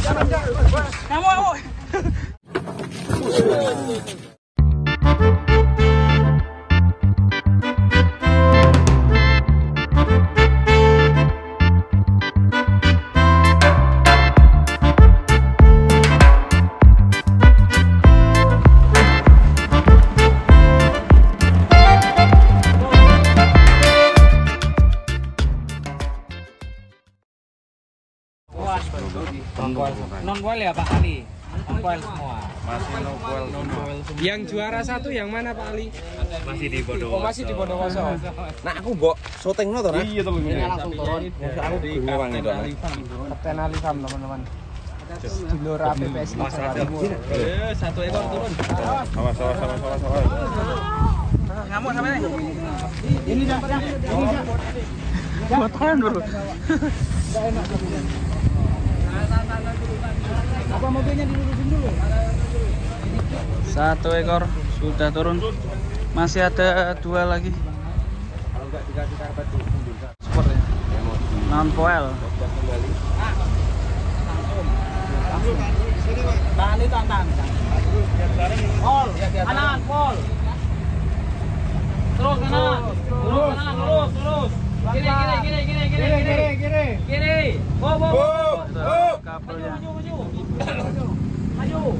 Kamu. Non-boil ya Pak Ali? Non-boil semua. Masih non-boil semua. Yang juara satu yang mana Pak Ali? Masih di Bondowoso. Oh, masih di Bondowoso. Nah, aku mbok syuting to, Nah. Iya, teman. Ini langsung turun. Aku bingung itu, Nah. Kapten Ali Fam, teman-teman. Di luar APPS Jawa Timur. Satu ekor turun. Awas. Ngamuk sampai nih. Ini dapatnya. Botahan dulu. Apa mobilnya dilurusin dulu? Satu ekor sudah turun. Masih ada 2 lagi. Kalau enggak dikasih karpet tuh mundur. Sport ya. Non-foil. Tahan itu tahan. Pol, kanan, pol. Terus kanan. Terus. Kiri. Kabelnya. Maju.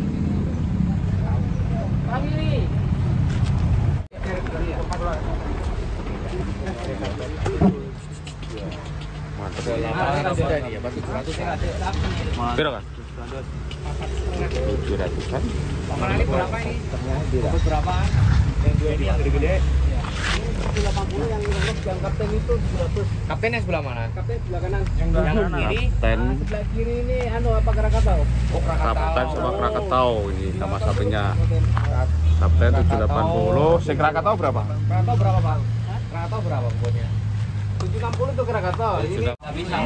Kiri. Berapa kan? 700-an. Berapa ini? Berapa? Yang 2 ini yang gede-gede. 80 yang kapten itu 700. Kapten yang sebelah mana? Kapten sebelah kanan. Yang kiri. Kapten. Sebelah kiri ini apa Krakatau? Oh, Kapten sama Krakatau ini sama sapinya. Kapten 780. Sing Krakatau berapa? Krakatau berapa, Pak? Krakatau berapa bobotnya? 760 itu Krakatau. Ini Sudah. bisa.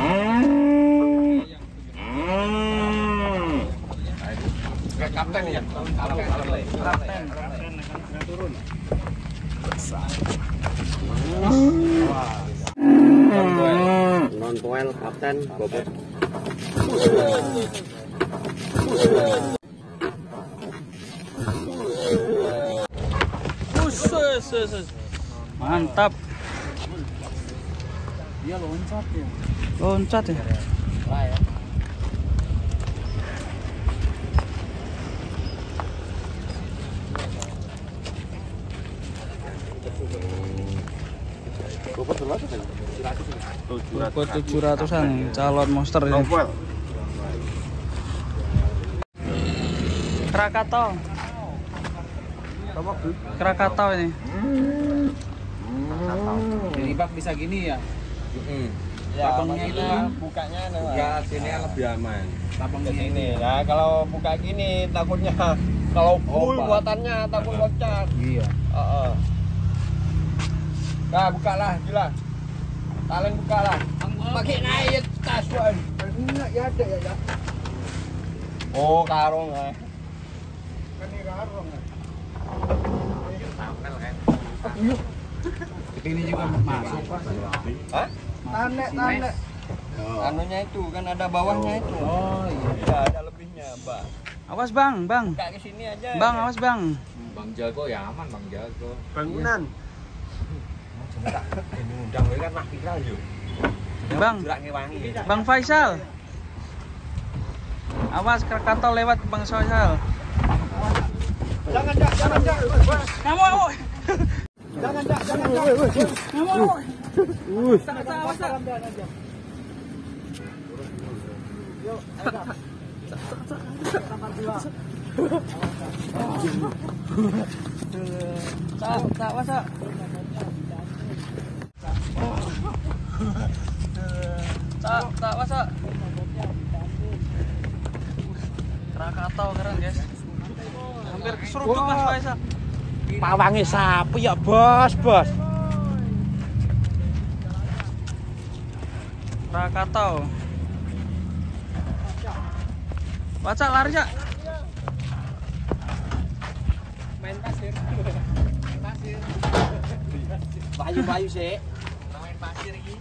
Kapten ya. Kapten. Turun. Non-foil kapten bobot. Mantap. Dia loncat ya. Bobot 700-an calon monster ya. Non-foil. Krakatau ini. Jadi bak bisa gini ya? Lapangnya itu bukanya Ya, sini lebih aman. lapangnya Ini ya, kalau buka gini takutnya kalau full buatannya takut loncat. Iya. Nah, bukalah, gila. Talen bukalah. Pakai naik tas, Wan. Enggak ya ada ya. Oh, karung ya. Kan ini karung. Ini juga masuk Pak. Hah? Tanek. Anunya itu kan ada bawahnya itu. Oh iya. Ya, ada lebihnya, Mbak. Awas Bang. Buka ke sini aja. Bang, awas Bang. Bang Jago ya aman Bang Jago. Bangunan. Ini undang kan mah viral yo. Bang. Bang Faisal. Awas Krakatau lewat Bang Faisal. Jangan. Kamu. Jangan. Kamu. Awas. Krakatau keren guys. Hampir keseruduk Mas Faisal. Pawange sapi ya, Bos. Krakatau. Baca lari Cak. Main pasir. Bayu sih. Main pasir iki.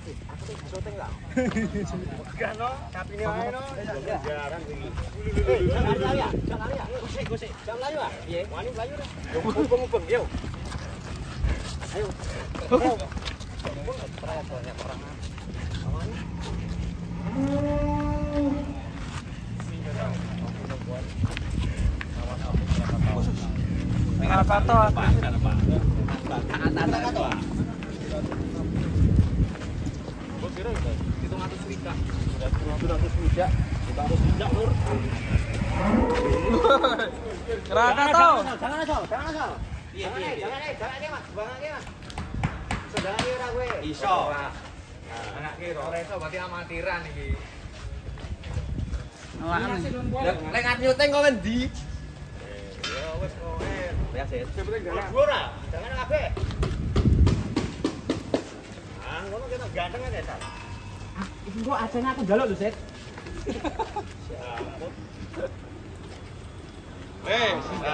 Aku tuh syuting enggak? Kan no, tapi ini ae no. Jarang iki. Jangan lari ya. Jangan lari ya. Gosek. Jangan lari ya. Piye? Wani mlayu dah. Yo ubeng-ubeng yo. Ayo. Ayo. Banyak orang. Awani. Krakatau. Krakatau. Kira itu 700 widak. Sudah 700 widak. 700 widak lur. Krakatau. Jangan asal. Iya. Jangan Mas. Bangake Mas. Sedane ora kowe. Iso. Anak kira ora iso berarti amatiran iki. Lek ngat nyuting kok endi? Ya wis kowe. Ya sih. Sebenarnya galak. Ora. Jangan kabeh. Ngono kita ganteng aja, Sat. Iku kok ajane aku njaluk lho, Set.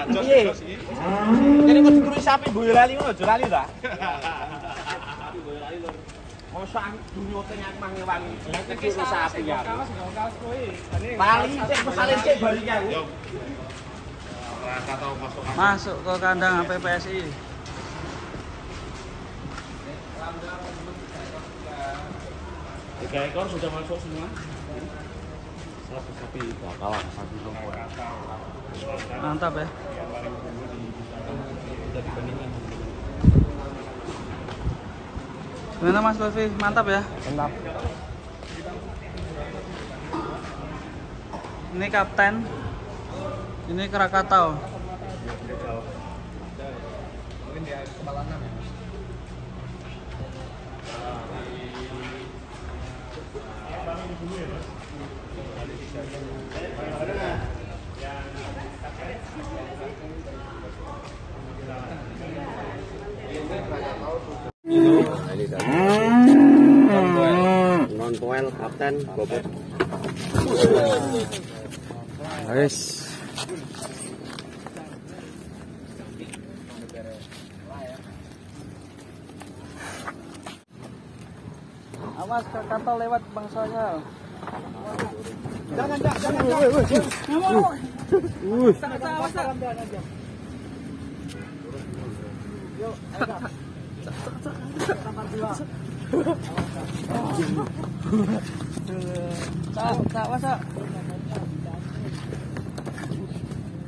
Jos iki. Kene kok dikuri sapi Boyolali ngono, aja lali ta? Mosok aku dunyoting aku mang ngewangi. Iki sapi ya. Lali cek pesalin cek bari aku. Krakatau Masuk ke kandang PPSI. Tiga ekor sudah masuk semua. Sapi bakalan sapi semua. Mantap ya. Gimana Mas Lutfi? Mantap ya? Mantap. Ini kapten. Ini Krakatau. Mungkin dia kepala 6 ya. Non-poel kapten bobot. Guys. Awas Krakatau lewat bangsanya. Jangan.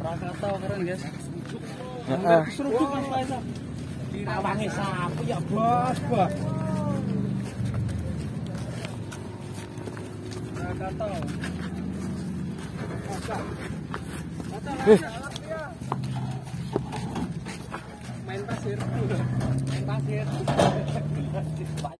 Krakatau keren guys. Seruput Mas Faisal. Tawange sapi ya, Bos. Krakatau. Main pasir.